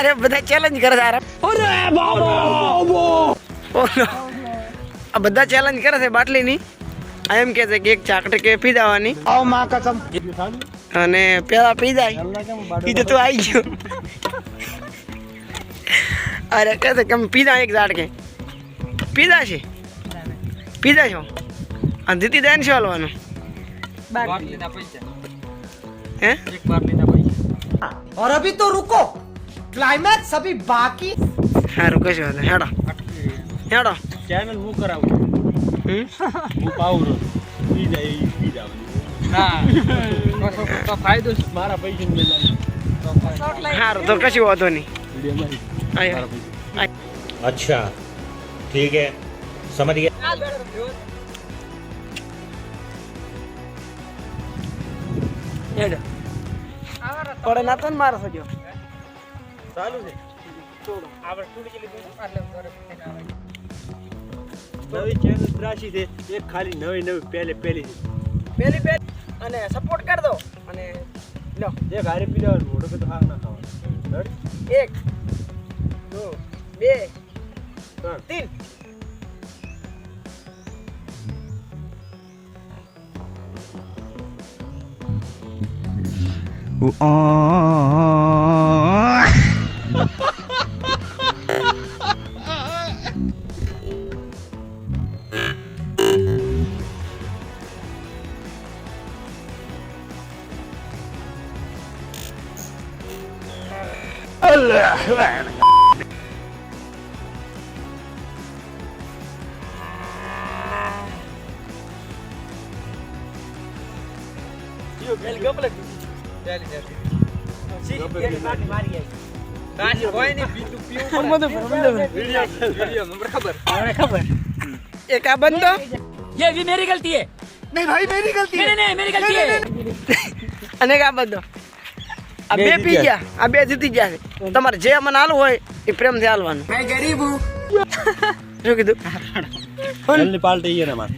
અરે બધા ચેલેન્જ કરે છે. અરે બાબો આ બધા ચેલેન્જ કરે છે બાટલીની. આ એમ કે છે કે એક ચાકટે કે પી જવાની અને પેલા પી જાય એ તો તું આવી ગયો. અરે કહે છે કે પીધા એક ઝાડ કે પીધા છે પીધા છો અને દીધી જાય ને શું હાલવાનું હે और अभी तो रुको क्लाइमैक्स अभी बाकी સારું કશું હતું હેડો હેડો ચેનલ હું કરાવું હું પાવરો પી જાય પી જવાનું હા ફાયદો મારા પૈસા મેળવવાનો સારું તો કશું વાંધો નહીં. अच्छा ठीक है समझ गया હેડો પડે ના તો ને મારો સજો ચાલુ છે નવી ચેનલ ત્રાસી છે એક ખાલી નવી પહેલી છે પેલી બે અને સપોર્ટ કરી દો અને લો એક હારે પી લેવાનું મોટો કે તો હા ના ખાવાનું 1 2 2 3 एक आ बंद ये भी मेरी गलती है। नहीं भाई मेरी गलती है नहीं मेरी गलती है। અને કા બંધો આ બે પી ગયા આ બે જીતી ગયા છે. તમારે જે મને હાલવું હોય એ પ્રેમથી હાલવાનું. मैं गरीब हूँ શું કીધું ચેનલ પાલટી છે ને મારે